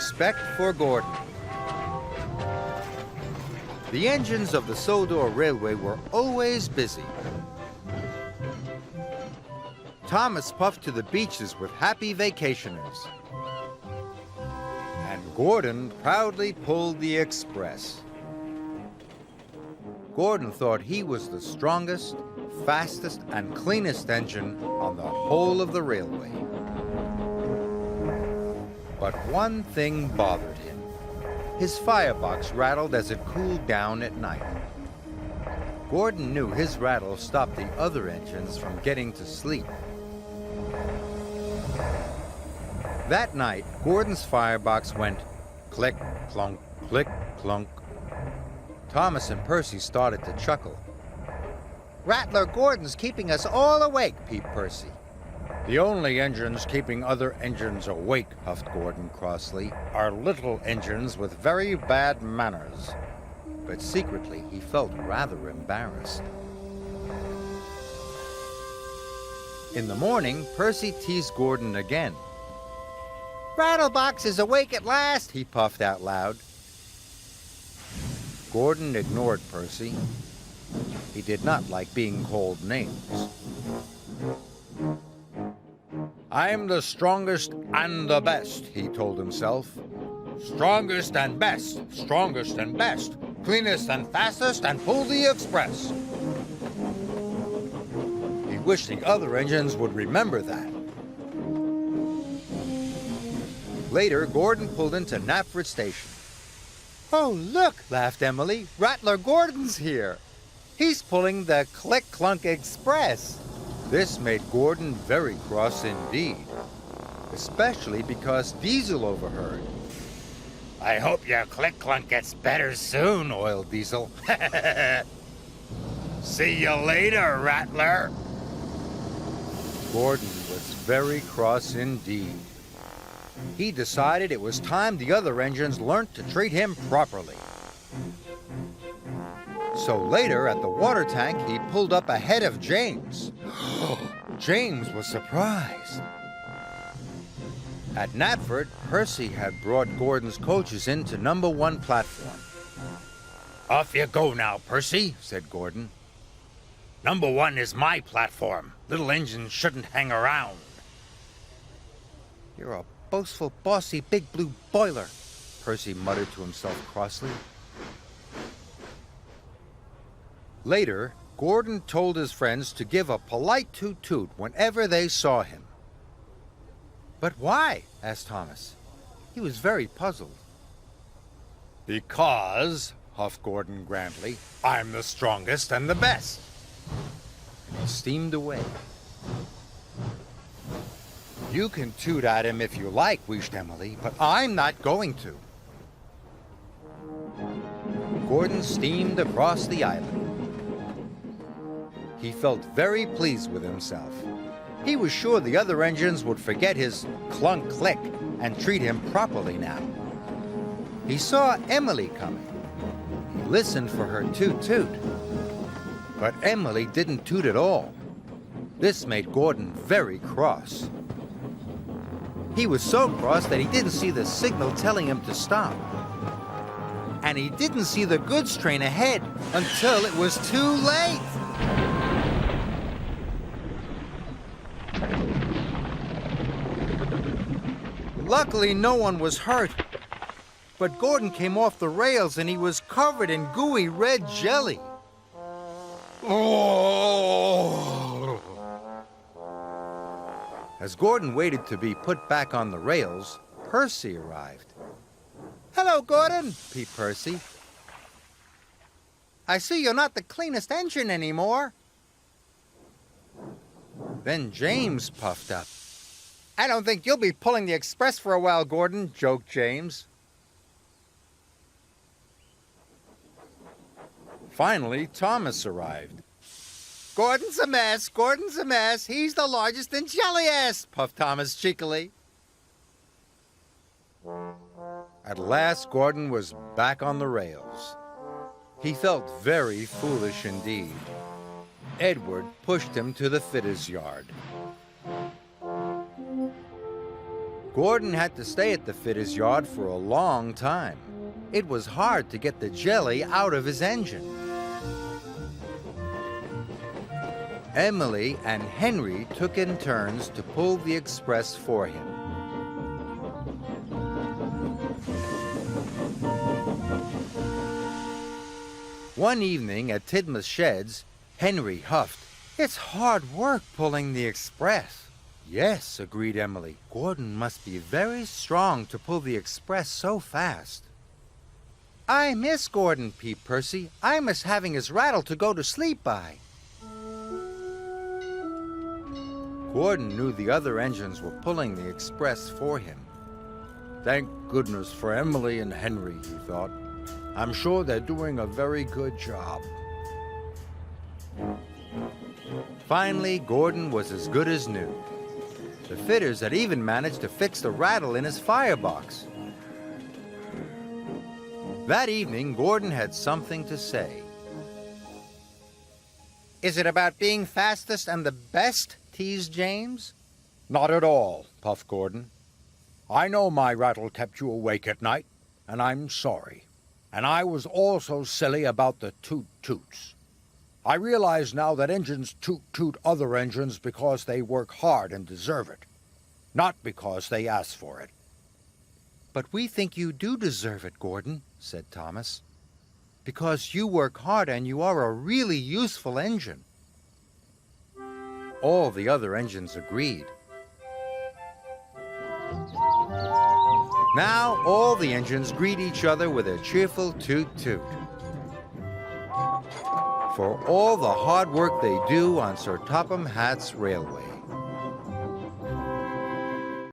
respect for Gordon. The engines of the Sodor Railway were always busy. Thomas puffed to the beaches with happy vacationers. And Gordon proudly pulled the express. Gordon thought he was the strongest, fastest, and cleanest engine on the whole of the railway. But one thing bothered him. His firebox rattled as it cooled down at night. Gordon knew his rattle stopped the other engines from getting to sleep. That night, Gordon's firebox went click, clunk, click, clunk. Thomas and Percy started to chuckle. "Rattler Gordon's keeping us all awake," peeped Percy. "The only engines keeping other engines awake," huffed Gordon crossly, "are little engines with very bad manners." But secretly, he felt rather embarrassed. In the morning, Percy teased Gordon again. "Rattlebox is awake at last," he puffed out loud. Gordon ignored Percy. He did not like being called names. "I'm the strongest and the best," he told himself. "Strongest and best, strongest and best, cleanest and fastest, and pull the express." He wished the other engines would remember that. Later, Gordon pulled into Knapford Station. "Oh, look," laughed Emily. "Rattler Gordon's here. He's pulling the Click-Clunk Express." This made Gordon very cross indeed, especially because Diesel overheard. "I hope your Click-Clunk gets better soon," oiled Diesel. "See you later, Rattler." Gordon was very cross indeed. He decided it was time the other engines learned to treat him properly. So later, at the water tank, he pulled up ahead of James. James was surprised. At Knapford, Percy had brought Gordon's coaches into number 1 platform. "Off you go now, Percy," said Gordon. "Number 1 is my platform. Little engines shouldn't hang around." "You're a boastful, bossy, big blue boiler," Percy muttered to himself crossly. Later, Gordon told his friends to give a polite toot-toot whenever they saw him. "But why?" asked Thomas. He was very puzzled. "Because," huffed Gordon grandly, "I'm the strongest and the best." And he steamed away. "You can toot at him if you like," wheezed Emily, "but I'm not going to." Gordon steamed across the island. He felt very pleased with himself. He was sure the other engines would forget his clunk-click and treat him properly now. He saw Emily coming. He listened for her toot-toot. But Emily didn't toot at all. This made Gordon very cross. He was so cross that he didn't see the signal telling him to stop. And he didn't see the goods train ahead until it was too late. Luckily, no one was hurt. But Gordon came off the rails and he was covered in gooey red jelly. Oh! As Gordon waited to be put back on the rails, Percy arrived. "Hello, Gordon," peeped Percy. "I see you're not the cleanest engine anymore." Then James puffed up. "I don't think you'll be pulling the express for a while, Gordon," joked James. Finally, Thomas arrived. "Gordon's a mess, Gordon's a mess. He's the largest and jelliest," puffed Thomas cheekily. At last, Gordon was back on the rails. He felt very foolish indeed. Edward pushed him to the fitter's yard. Gordon had to stay at the fitter's yard for a long time. It was hard to get the jelly out of his engine. Emily and Henry took in turns to pull the express for him. One evening at Tidmouth's sheds, Henry huffed, "It's hard work pulling the express." "Yes," agreed Emily. "Gordon must be very strong to pull the express so fast." "I miss Gordon," peeped Percy. "I miss having his rattle to go to sleep by." Gordon knew the other engines were pulling the express for him. "Thank goodness for Emily and Henry," he thought. "I'm sure they're doing a very good job." Finally, Gordon was as good as new. The fitters had even managed to fix the rattle in his firebox. That evening, Gordon had something to say. "Is it about being fastest and the best?" teased James. "Not at all," puffed Gordon. "I know my rattle kept you awake at night, and I'm sorry. And I was also silly about the toot-toots. I realize now that engines toot-toot other engines because they work hard and deserve it, not because they ask for it." "But we think you do deserve it, Gordon," said Thomas, "because you work hard and you are a really useful engine." All the other engines agreed. Now all the engines greet each other with a cheerful toot-toot. For all the hard work they do on Sir Topham Hatt's railway.